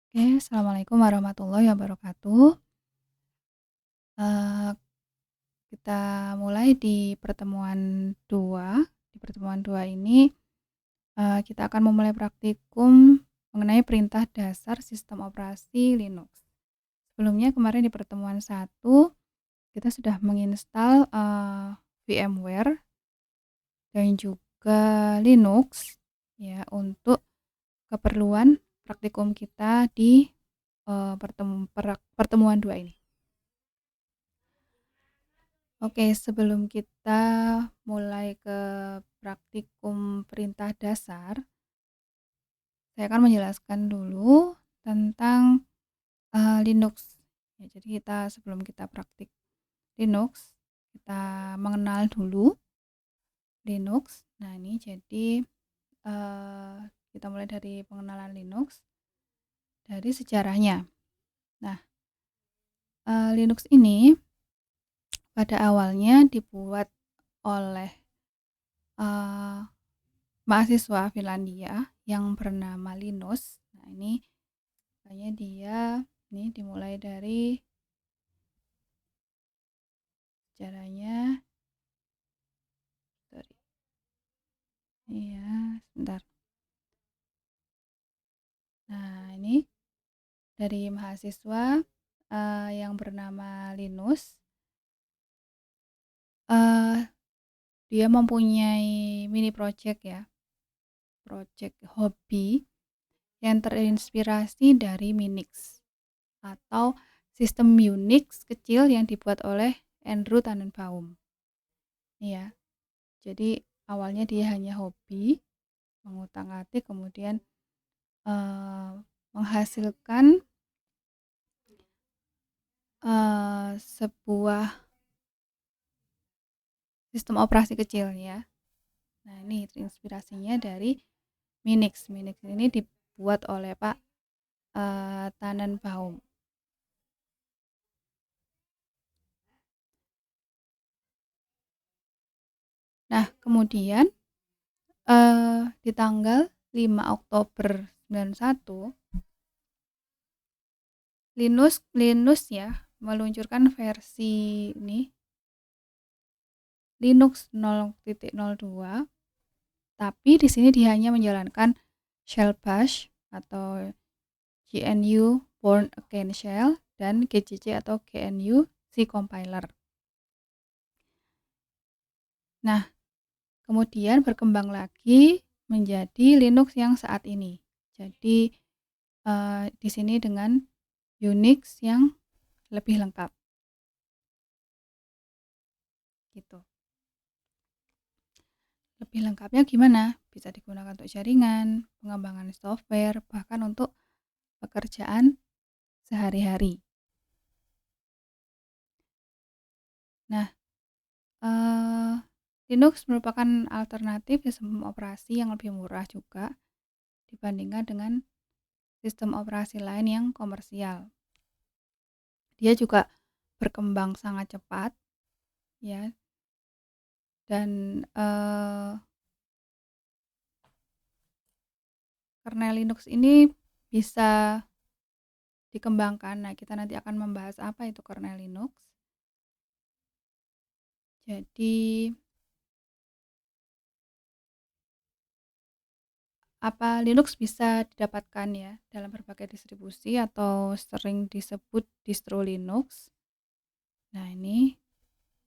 Oke, assalamualaikum warahmatullahi wabarakatuh. Eee, kita mulai di pertemuan 2. Di pertemuan 2 ini, kita akan memulai praktikum mengenai perintah dasar sistem operasi Linux. Sebelumnya kemarin di pertemuan 1 kita sudah menginstal, VMware dan juga Linux ya untuk keperluan praktikum kita di, pertemuan 2 ini. Oke, sebelum kita mulai ke praktikum perintah dasar, saya akan menjelaskan dulu tentang, Linux. Ya, jadi sebelum kita praktik Linux, kita mengenal dulu Linux. Nah, ini jadi, kita mulai dari pengenalan Linux, dari sejarahnya. Nah, Linux ini pada awalnya dibuat oleh, eee mahasiswa Finlandia yang bernama Linus. Nah, ini makanya dia ini dimulai dari sejarahnya. Sorry. Iya, sebentar. Nah, ini dari mahasiswa yang bernama Linus. eh Dia mempunyai mini project ya, project hobi yang terinspirasi dari Minix atau sistem Unix kecil yang dibuat oleh Andrew Tannenbaum. Iya. Jadi awalnya dia hanya hobi, mengutak-atik kemudian, eee, menghasilkan, sebuah sistem operasi kecil ya. Nah, ini terinspirasinya dari Minix. Minix ini dibuat oleh Pak, Tannenbaum. Nah, kemudian, di tanggal 5 Oktober 91, Linus ya meluncurkan versi ini Linux 0.02. Tapi di sini dia hanya menjalankan shell bash atau GNU Bourne Again Shell dan GCC atau GNU C Compiler. Nah, kemudian berkembang lagi menjadi Linux yang saat ini. Jadi di sini dengan Unix yang lebih lengkap gitu. Lebih lengkapnya gimana? Bisa digunakan untuk jaringan, pengembangan software, bahkan untuk pekerjaan sehari-hari. Nah, Eee, Linux merupakan alternatif sistem operasi yang lebih murah juga dibandingkan dengan sistem operasi lain yang komersial. Dia juga berkembang sangat cepat ya dan, kernel Linux ini bisa dikembangkan. Nah, kita nanti akan membahas apa itu kernel Linux. Jadi, apa Linux bisa didapatkan ya dalam berbagai distribusi atau sering disebut distro Linux. Nah, ini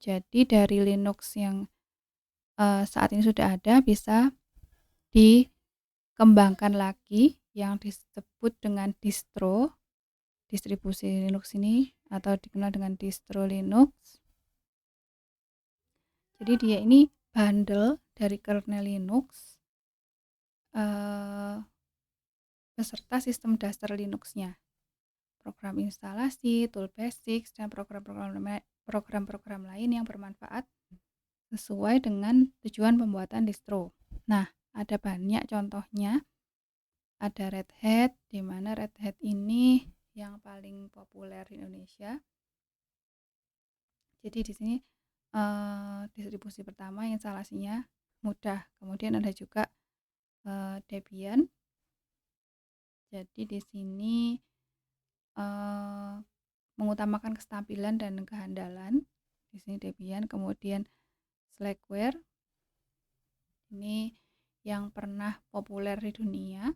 jadi dari Linux yang, saat ini sudah ada bisa dikembangkan lagi yang disebut dengan distribusi Linux ini atau dikenal dengan distro Linux. Jadi dia ini bundle dari kernel Linux, eee, beserta sistem dasar Linux-nya, program instalasi, tool basics, dan program-program lain yang bermanfaat sesuai dengan tujuan pembuatan distro. Nah, ada banyak contohnya. Ada Red Hat, di mana Red Hat ini yang paling populer di Indonesia. Jadi di sini distribusi pertama instalasinya mudah. Kemudian ada juga Debian. Jadi di sini eee, mengutamakan kestabilan dan kehandalan. Di sini Debian, kemudian Slackware, ini yang pernah populer di dunia.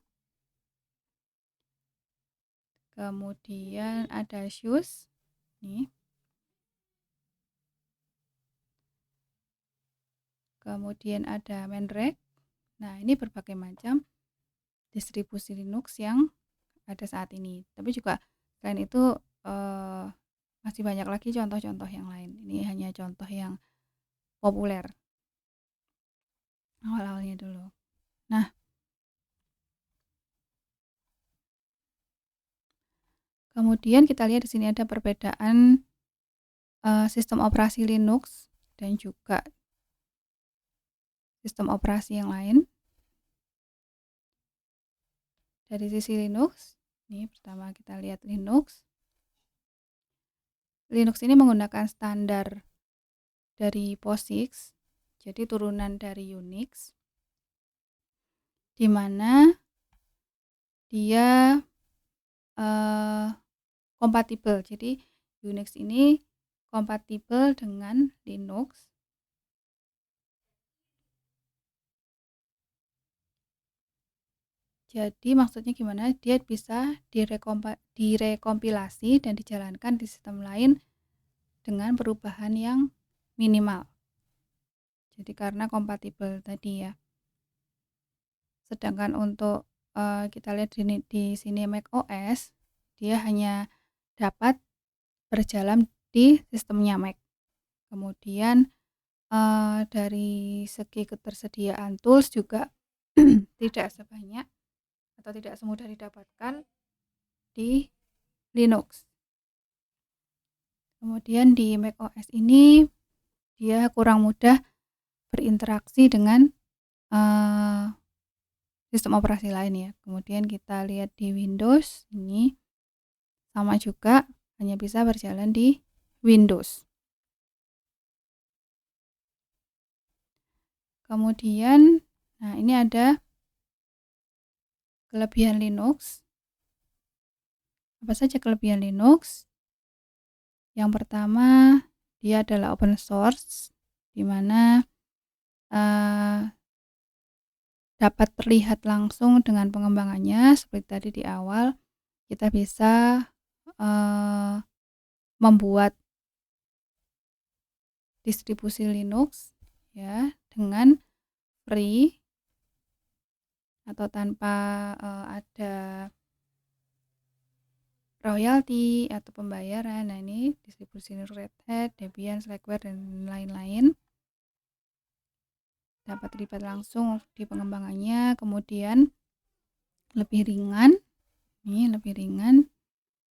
Kemudian ada SUSE, nih. Kemudian ada Mandrake. Nah, ini berbagai macam distribusi Linux yang ada saat ini. Tapi juga selain itu masih banyak lagi contoh-contoh yang lain. Ini hanya contoh yang populer awal-awalnya dulu. Nah, kemudian kita lihat di sini ada perbedaan sistem operasi Linux dan juga sistem operasi yang lain. Dari sisi Linux, ini pertama kita lihat Linux. Linux ini menggunakan standar dari POSIX, jadi turunan dari Unix, di mana dia kompatibel. Jadi Unix ini kompatibel dengan Linux. Jadi maksudnya gimana? Dia bisa direkompilasi dan dijalankan di sistem lain dengan perubahan yang minimal. Jadi karena kompatibel tadi ya. Sedangkan untuk kita lihat di sini Mac OS, dia hanya dapat berjalan di sistemnya Mac. Kemudian dari segi ketersediaan tools juga tidak sebanyak atau tidak semudah didapatkan di Linux. Kemudian di Mac OS ini dia kurang mudah berinteraksi dengan sistem operasi lain ya. Kemudian kita lihat di Windows, ini sama juga, hanya bisa berjalan di Windows. Kemudian, nah ini ada kelebihan Linux. Apa saja kelebihan Linux? Yang pertama, dia adalah open source, di mana dapat terlihat langsung dengan pengembangannya. Seperti tadi di awal, kita bisa membuat distribusi Linux ya dengan free atau tanpa ada royalti atau pembayaran. Nah, ini distribusi Red Hat, Debian, Slackware dan lain-lain dapat terlibat langsung di pengembangannya. Kemudian lebih ringan, ini lebih ringan.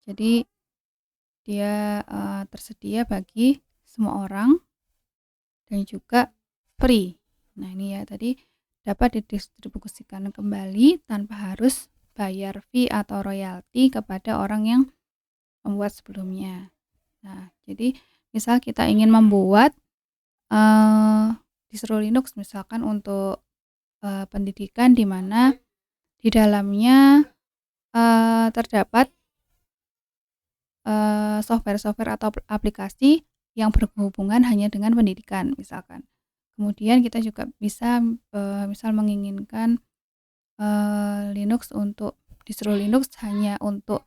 Jadi dia tersedia bagi semua orang dan juga free. Nah, ini ya tadi dapat didistribusikan kembali tanpa harus bayar fee atau royalti kepada orang yang membuat sebelumnya. Nah, jadi misal kita ingin membuat distro Linux misalkan untuk pendidikan, di mana di dalamnya terdapat software-software atau aplikasi yang berhubungan hanya dengan pendidikan misalkan. Kemudian kita juga bisa misal menginginkan Linux untuk distro Linux hanya untuk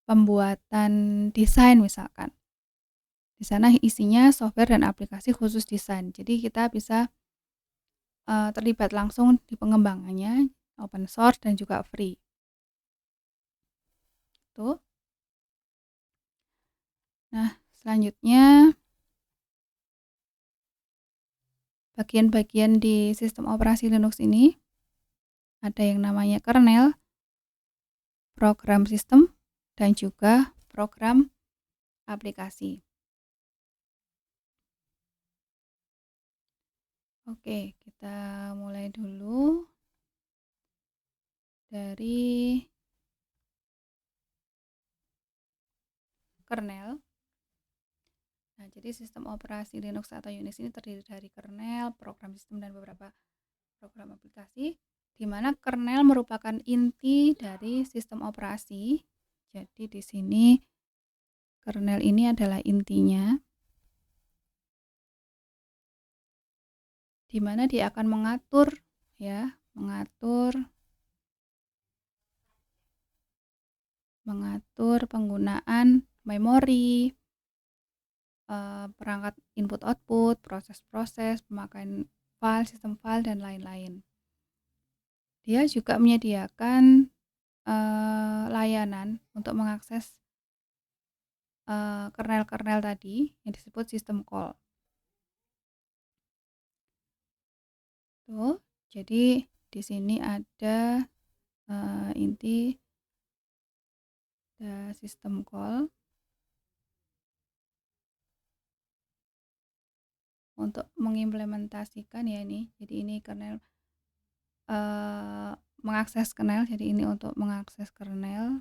pembuatan desain misalkan. Di sana isinya software dan aplikasi khusus desain. Jadi kita bisa terlibat langsung di pengembangannya, open source dan juga free. Tuh. Nah, selanjutnya bagian-bagian di sistem operasi Linux ini ada yang namanya kernel, program sistem, dan juga program aplikasi. Oke, kita mulai dulu dari kernel. Nah, jadi sistem operasi Linux atau Unix ini terdiri dari kernel, program sistem, dan beberapa program aplikasi. di mana kernel merupakan inti dari sistem operasi. Jadi di sini kernel ini adalah intinya, di mana dia akan mengatur mengatur penggunaan memori, perangkat input output, proses-proses, pemakaian file, sistem file, dan lain-lain. Dia juga menyediakan layanan untuk mengakses kernel-kernel tadi yang disebut system call. Tuh, jadi di sini ada inti system call untuk mengimplementasikan ya ini. Jadi ini kernel mengakses kernel. Jadi ini untuk mengakses kernel.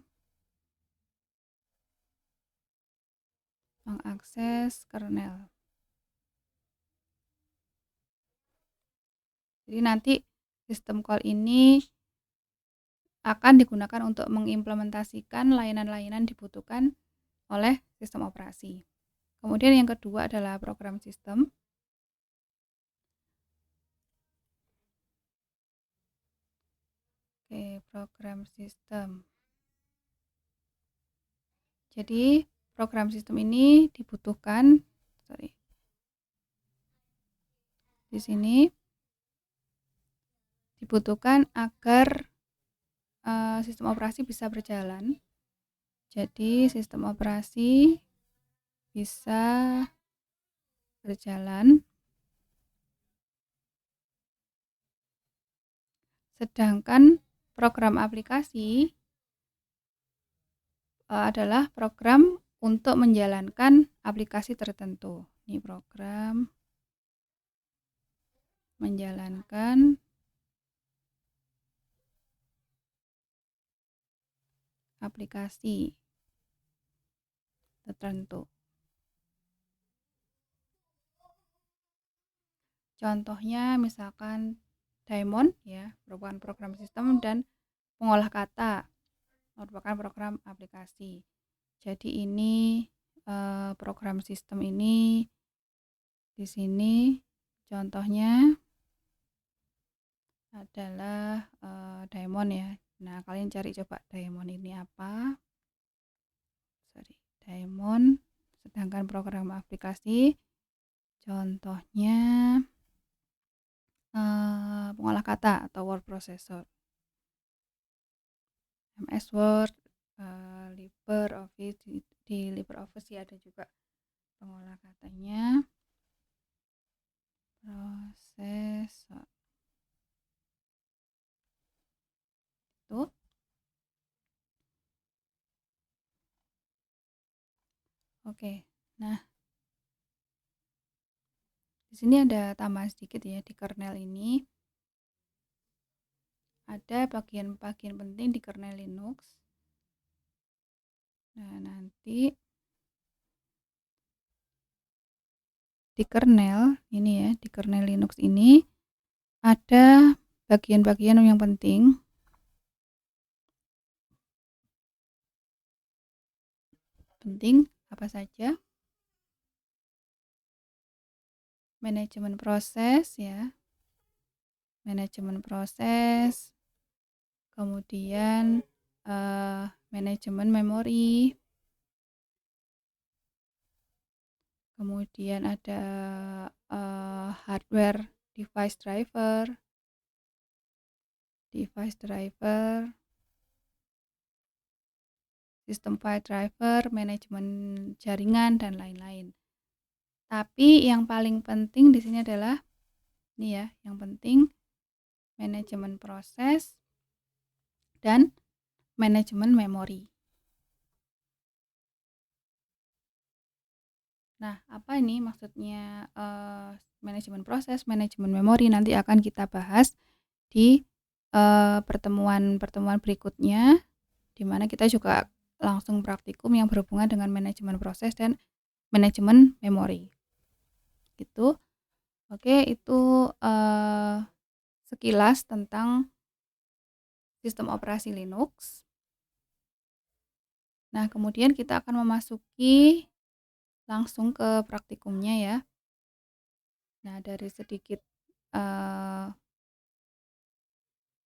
Jadi nanti sistem call ini akan digunakan untuk mengimplementasikan layanan-layanan dibutuhkan oleh sistem operasi. Kemudian yang kedua adalah program sistem. Oke, program sistem. Jadi program sistem ini dibutuhkan, di sini dibutuhkan agar sistem operasi bisa berjalan. Jadi sistem operasi bisa berjalan, sedangkan program aplikasi adalah program untuk menjalankan aplikasi tertentu. Ini program menjalankan aplikasi tertentu. Contohnya misalkan Daemon ya, merupakan program sistem, dan pengolah kata merupakan program aplikasi. Jadi ini program sistem ini di sini contohnya adalah Daemon ya. Nah, kalian cari coba Daemon ini apa? Daemon. Sedangkan program aplikasi contohnya pengolah kata atau word processor. MS Word, LibreOffice, di LibreOffice ya ada juga pengolah katanya, prosesor. Itu. Oke. Nah, di sini ada tambahan sedikit ya, di kernel ini ada bagian-bagian penting di kernel Linux. Nah, nanti di kernel ini ya, di kernel Linux ini ada bagian-bagian yang penting. Apa saja? Manajemen proses ya. Manajemen proses. Kemudian manajemen memori. Kemudian ada hardware device driver, sistem file driver, manajemen jaringan, dan lain-lain. Tapi yang paling penting di sini adalah ini ya, yang penting manajemen proses dan manajemen memori. Nah, apa ini maksudnya manajemen proses, manajemen memori? Nanti akan kita bahas di pertemuan-pertemuan berikutnya, di mana kita juga langsung praktikum yang berhubungan dengan manajemen proses dan manajemen memori. Gitu. Oke, itu sekilas tentang sistem operasi Linux. Nah, kemudian kita akan memasuki langsung ke praktikumnya ya. Nah, dari sedikit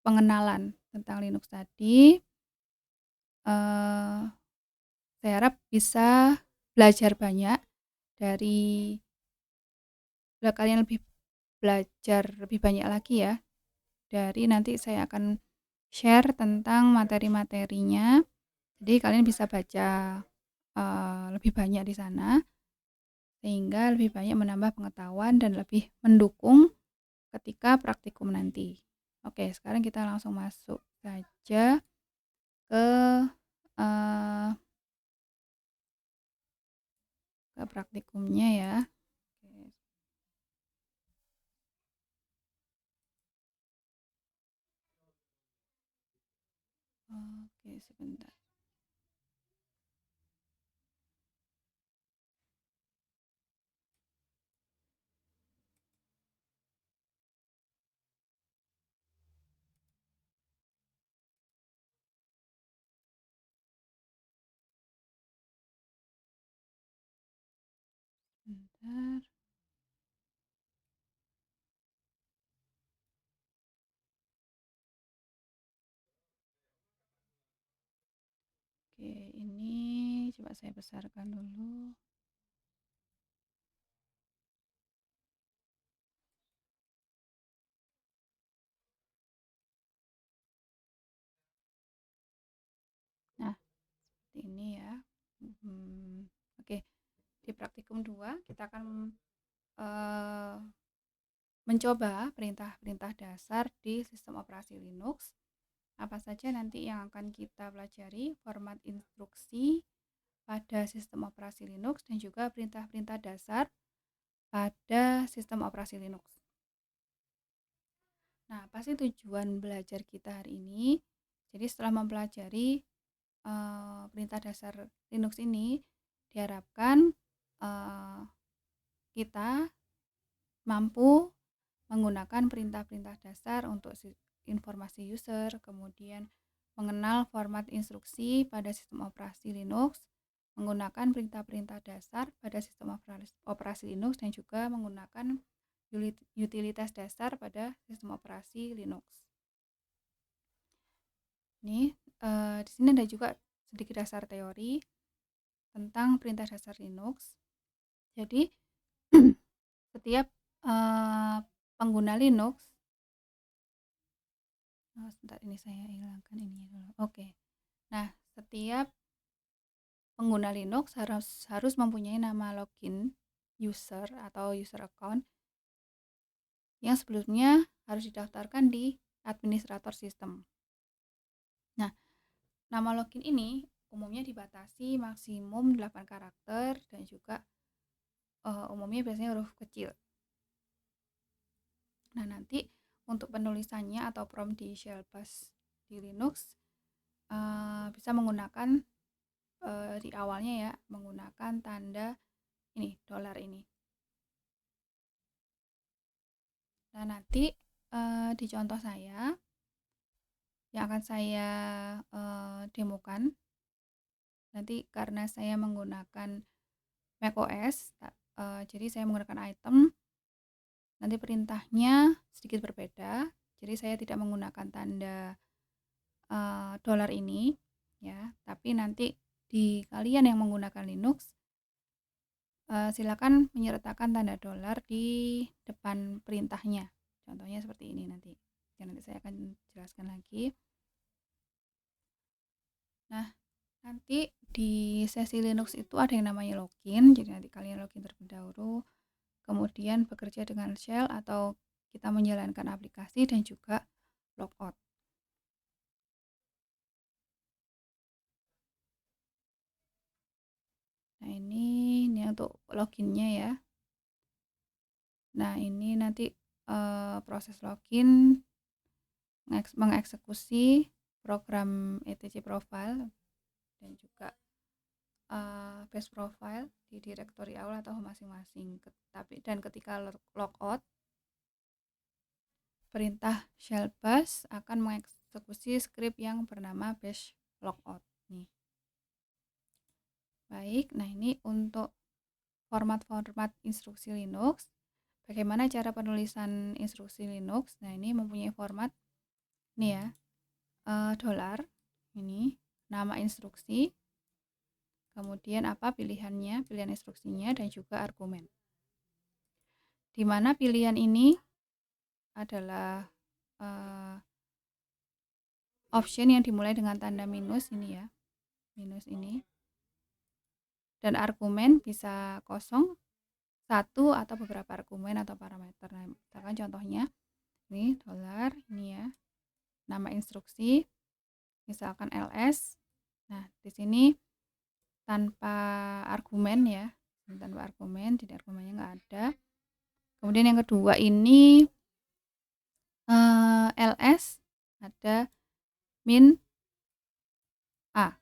pengenalan tentang Linux tadi, eee, saya harap bisa belajar banyak dari kalian belajar lebih banyak lagi ya, dari nanti saya akan share tentang materi-materinya. Jadi kalian bisa baca, lebih banyak di sana, sehingga lebih banyak menambah pengetahuan dan lebih mendukung ketika praktikum nanti. Oke, sekarang kita langsung masuk saja ke, eee, ke praktikumnya ya. Oke, sebentar. Sebentar. Oke, ini coba saya besarkan dulu. Nah, seperti ini ya. Oke, di praktikum 2 kita akan mencoba perintah-perintah dasar di sistem operasi Linux. Apa saja nanti yang akan kita pelajari, format instruksi pada sistem operasi Linux dan juga perintah-perintah dasar pada sistem operasi Linux. Nah, apa sih tujuan belajar kita hari ini? Jadi setelah mempelajari perintah dasar Linux ini, diharapkan kita mampu menggunakan perintah-perintah dasar untuk informasi user, kemudian mengenal format instruksi pada sistem operasi Linux, menggunakan perintah-perintah dasar pada sistem operasi Linux, dan juga menggunakan utilitas dasar pada sistem operasi Linux. Ini di sini ada juga sedikit dasar teori tentang perintah dasar Linux. Jadi setiap pengguna Linux, sebentar ini saya hilangkan ini dulu. Oke. Nah, setiap pengguna Linux harus mempunyai nama login user atau user account yang sebelumnya harus didaftarkan di administrator sistem. Nah, nama login ini umumnya dibatasi maksimum 8 karakter dan juga umumnya biasanya huruf kecil. Nah, nanti untuk penulisannya atau prompt di shell bash di Linux bisa menggunakan di awalnya ya, menggunakan tanda ini, dolar ini. Nah, nanti di contoh saya yang akan saya demokan nanti, karena saya menggunakan macOS, jadi saya menggunakan item, nanti perintahnya sedikit berbeda. Jadi saya tidak menggunakan tanda dolar ini ya, tapi nanti di kalian yang menggunakan Linux silakan menyertakan tanda dolar di depan perintahnya. Contohnya seperti ini nanti. Ya, nanti saya akan jelaskan lagi. Nah, nanti di sesi Linux itu ada yang namanya login. Jadi nanti kalian login terlebih dahulu, kemudian bekerja dengan shell atau kita menjalankan aplikasi, dan juga logout. Nah, ini untuk loginnya ya. Nah, ini nanti proses login mengeksekusi program etc profile dan juga base profile di direktori awal atau masing-masing. Dan ketika logout, perintah shell bash akan eksekusi script yang bernama bash logout nih. Baik, nah ini untuk format-format instruksi Linux. Bagaimana cara penulisan instruksi Linux? Nah, ini mempunyai format nih ya, $, ini nama instruksi, kemudian apa pilihannya, pilihan instruksinya, dan juga argumen. Di mana pilihan ini adalah option yang dimulai dengan tanda minus ini ya, minus ini. Dan argumen bisa kosong, satu atau beberapa argumen atau parameter. Nah, misalkan contohnya ini $, ini ya, nama instruksi, misalkan ls. Nah, di sini tanpa argumen ya, tanpa argumen, jadi argumennya nggak ada. Kemudian yang kedua ini ls ada min a,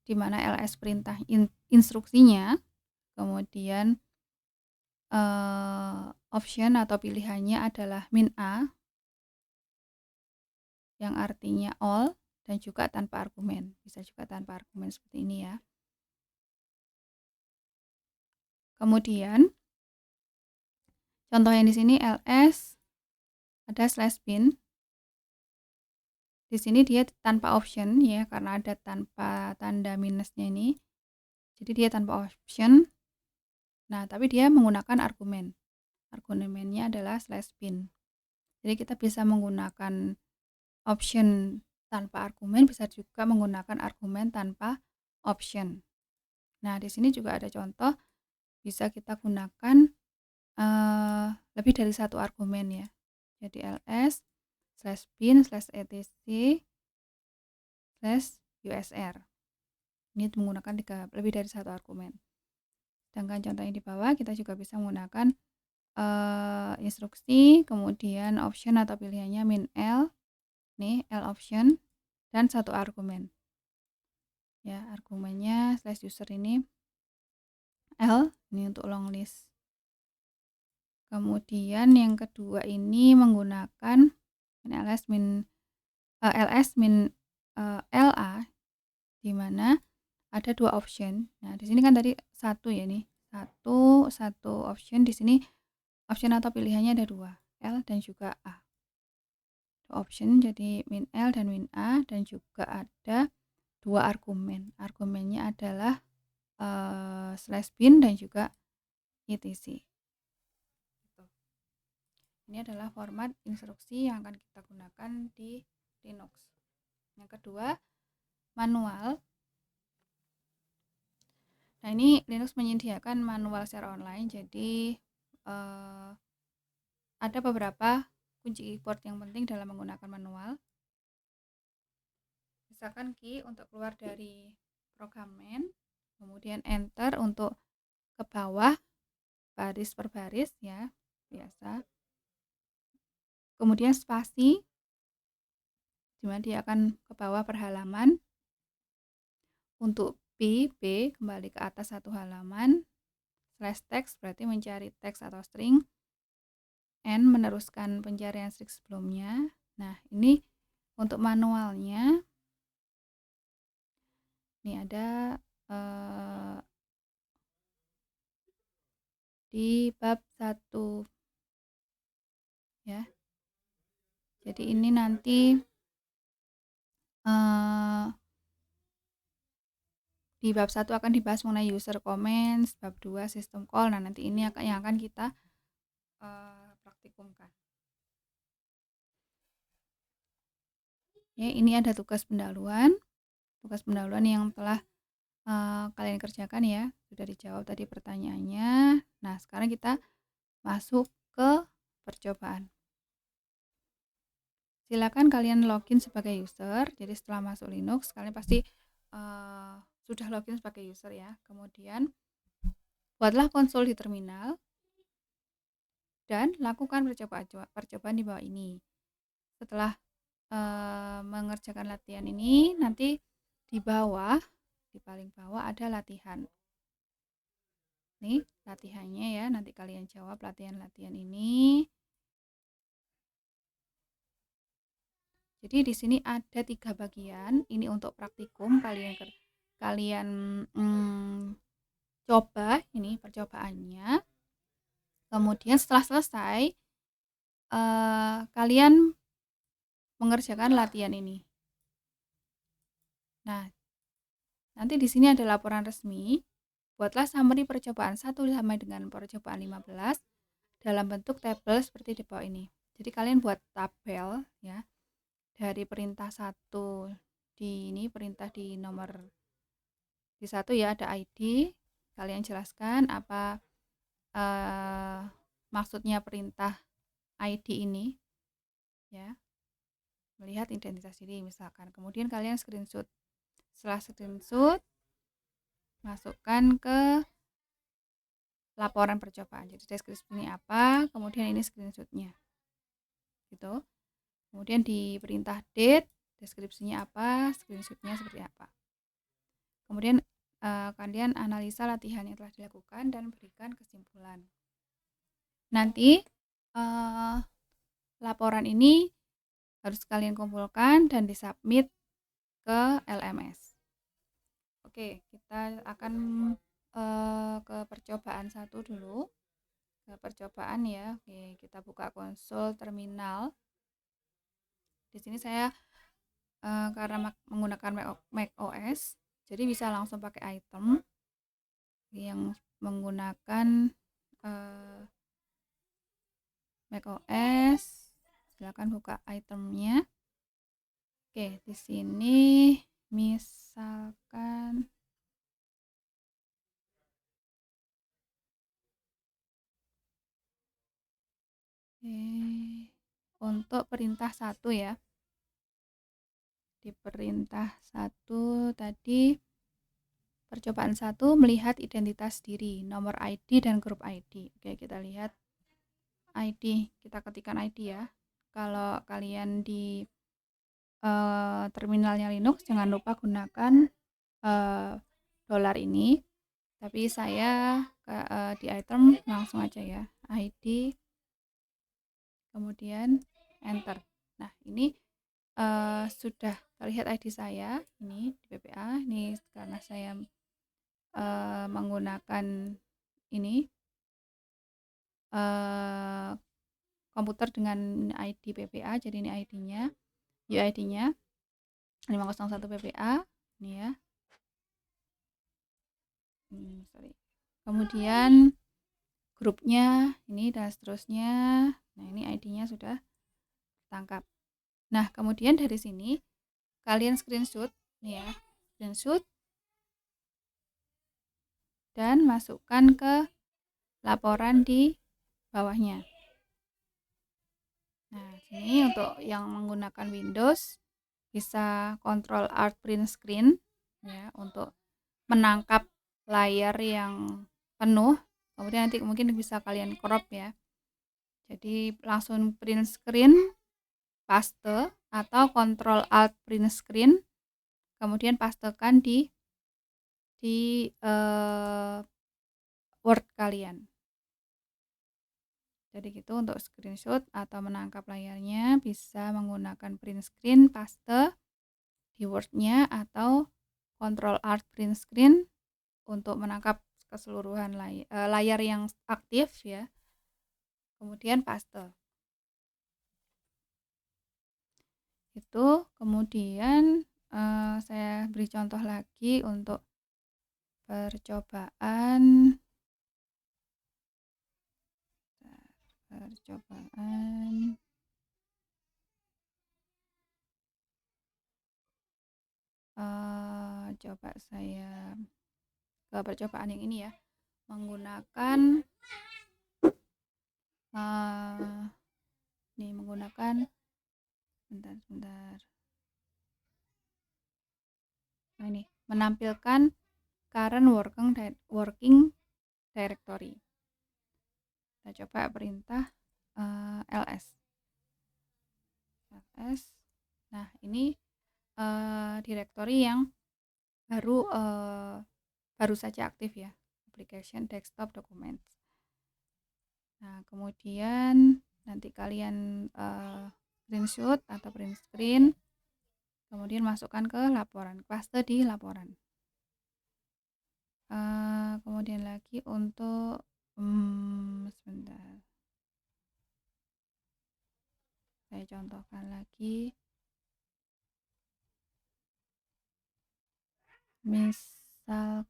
di mana ls perintah instruksinya, kemudian option atau pilihannya adalah min a, yang artinya all, dan juga tanpa argumen. Bisa juga tanpa argumen seperti ini ya. Kemudian contoh yang di sini ls ada /bin. Di sini dia tanpa option ya, karena ada tanpa tanda minusnya ini. Jadi dia tanpa option. Nah, tapi dia menggunakan argumen. Argumennya adalah /bin. Jadi kita bisa menggunakan option tanpa argumen, bisa juga menggunakan argumen tanpa option. Nah, di sini juga ada contoh, bisa kita gunakan lebih dari satu argumen ya. Jadi ls /bin /etc/usr. Ini menggunakan lebih dari satu argumen. Sedangkan contoh yang di bawah kita juga bisa menggunakan instruksi, kemudian option atau pilihannya min l, nih l option, dan satu argumen. Ya, argumennya /user ini l, ini untuk long list. Kemudian yang kedua ini menggunakan ls min la, di mana ada dua option. Nah, di sini kan tadi satu ya nih, satu option. Di sini option atau pilihannya ada dua, l dan juga a. Option jadi min l dan min a, dan juga ada dua argumen. Argumennya adalah /bin dan juga etc. Ini adalah format instruksi yang akan kita gunakan di Linux. Yang kedua, manual. Nah, ini Linux menyediakan manual secara online, jadi ada beberapa kunci keyboard yang penting dalam menggunakan manual. Misalkan key untuk keluar dari program main, kemudian enter untuk ke bawah baris per baris ya, biasa. Kemudian spasi, dimana dia akan ke bawah per halaman. Untuk B kembali ke atas satu halaman. /text berarti mencari teks atau string. N meneruskan pencarian string sebelumnya. Nah, ini untuk manualnya. Ini ada di bab 1 ya. Jadi ini nanti di bab 1 akan dibahas mengenai user comments, bab 2 system call. Nah, nanti ini yang akan kita praktikumkan. Ya, ini ada tugas pendahuluan. Tugas pendahuluan yang telah kalian kerjakan ya, sudah dijawab tadi pertanyaannya. Nah, sekarang kita masuk ke percobaan. Silakan kalian login sebagai user. Jadi setelah masuk Linux, kalian pasti sudah login sebagai user ya. Kemudian buatlah konsol di terminal dan lakukan percobaan di bawah ini. Setelah mengerjakan latihan ini, nanti di bawah, di paling bawah ada latihan. Nih latihannya ya, nanti kalian jawab latihan-latihan ini. Jadi di sini ada 3 bagian. Ini untuk praktikum kalian coba ini percobaannya. Kemudian setelah selesai kalian mengerjakan latihan ini. Nah, nanti di sini ada laporan resmi. Buatlah summary percobaan 1 sampai dengan percobaan 15 dalam bentuk tabel seperti di bawah ini. Jadi kalian buat tabel ya. Dari perintah 1 di ini perintah di nomor di 1 ya ada ID. Kalian jelaskan apa maksudnya perintah ID ini ya. Melihat identitas diri misalkan. Kemudian kalian screenshot. Setelah screenshot masukkan ke laporan percobaan. Jadi deskripsi ini apa, kemudian ini screenshotnya gitu. Kemudian di perintah date deskripsinya apa, screenshotnya seperti apa. Kemudian kalian analisa latihan yang telah dilakukan dan berikan kesimpulan. Nanti laporan ini harus kalian kumpulkan dan disubmit ke LMS. Oke, kita akan ke percobaan 1 dulu. Ke percobaan ya. Oke, kita buka konsol terminal. Di sini saya karena menggunakan Mac OS, jadi bisa langsung pakai item yang menggunakan Mac OS. Silakan buka itemnya. Oke, di sini misalkan untuk perintah 1 ya. Di perintah 1 tadi percobaan 1 melihat identitas diri, nomor ID dan grup ID. Oke, kita lihat ID. Kita ketikkan ID ya. Kalau kalian di terminalnya Linux jangan lupa gunakan dolar ini. Tapi saya di item langsung aja ya. ID kemudian enter. Nah, ini sudah terlihat ID saya ini di PPA. Ini karena saya menggunakan ini komputer dengan ID PPA. Jadi ini ID-nya, UID-nya 501 PPA ini ya. Sorry. Kemudian grupnya ini dan seterusnya. Nah, ini ID-nya sudah tertangkap. Nah, kemudian dari sini kalian screenshot nih ya. Screenshot dan masukkan ke laporan di bawahnya. Nah, sini untuk yang menggunakan Windows bisa Ctrl Alt Print Screen ya untuk menangkap layar yang penuh. Kemudian nanti mungkin bisa kalian crop ya. Jadi langsung print screen, paste atau Ctrl Alt Print Screen, kemudian pastekan di Word kalian. Jadi gitu untuk screenshot atau menangkap layarnya bisa menggunakan print screen, paste di Word-nya atau Ctrl Alt Print Screen untuk menangkap keseluruhan layar yang aktif ya. Kemudian paste. Itu kemudian saya beri contoh lagi untuk percobaan coba saya ke percobaan yang ini ya, menggunakan ini menggunakan sebentar. Nah, ini menampilkan current working directory. Kita coba perintah ls. Nah, ini directory yang baru saja aktif ya, application desktop documents. Nah, kemudian nanti kalian screenshot atau print screen, kemudian masukkan ke laporan, paste di laporan. Kemudian lagi untuk sebentar, saya contohkan lagi. Misalkan,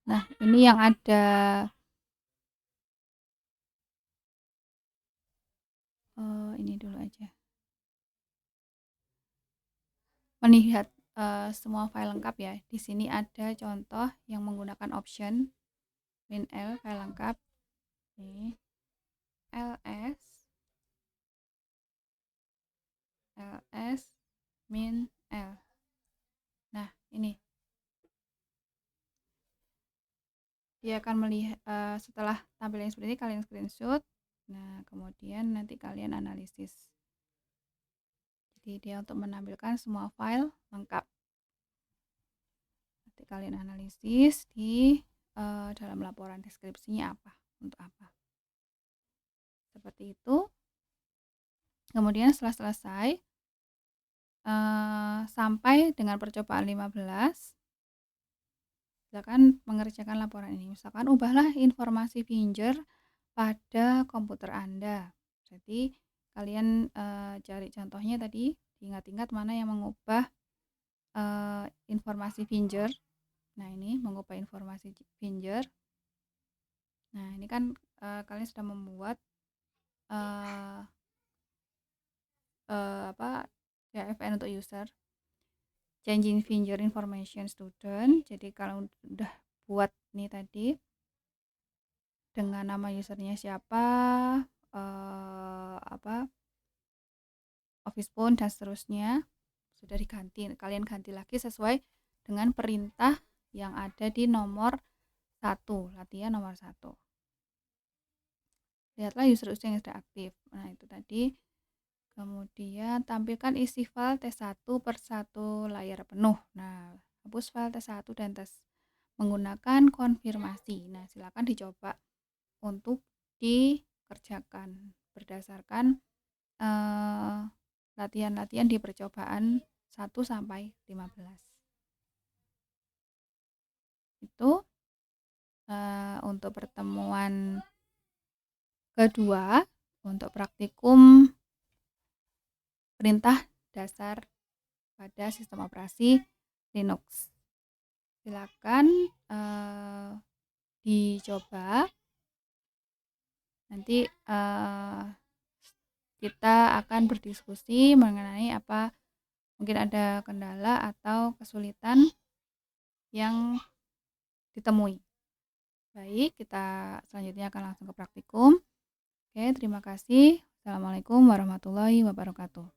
nah ini yang ada ini dulu aja. Melihat semua file lengkap ya. Di sini ada contoh yang menggunakan option min-l file lengkap. Nih, ls min-l. Nah, ini dia akan melihat setelah tampilan seperti ini kalian screenshot. Nah, kemudian nanti kalian analisis. Jadi dia untuk menampilkan semua file lengkap. Nanti kalian analisis di dalam laporan deskripsinya apa, untuk apa. Seperti itu. Kemudian setelah selesai sampai dengan percobaan 15, silakan mengerjakan laporan ini. Misalkan ubahlah informasi Finger pada komputer Anda. Jadi kalian cari contohnya tadi, ingat-ingat mana yang mengubah informasi Finger. Nah, ini mengubah informasi Finger. Nah, ini kan kalian sudah membuat CFN untuk user, changing finger information student. Jadi kalau udah buat nih tadi dengan nama usernya siapa, office phone dan seterusnya, sudah diganti. Kalian ganti lagi sesuai dengan perintah yang ada di nomor 1, latihan nomor 1. Lihatlah user-user yang sudah aktif. Nah, itu tadi. Kemudian tampilkan isi file T1 per 1 layar penuh. Nah, hapus file T1 dan tes menggunakan konfirmasi. Nah, silakan dicoba untuk dikerjakan berdasarkan latihan-latihan di percobaan 1 sampai 15. Itu untuk pertemuan kedua untuk praktikum perintah dasar pada sistem operasi Linux. Silakan dicoba. Nanti kita akan berdiskusi mengenai apa mungkin ada kendala atau kesulitan yang ditemui. Baik, kita selanjutnya akan langsung ke praktikum. Oke, terima kasih. Assalamualaikum warahmatullahi wabarakatuh.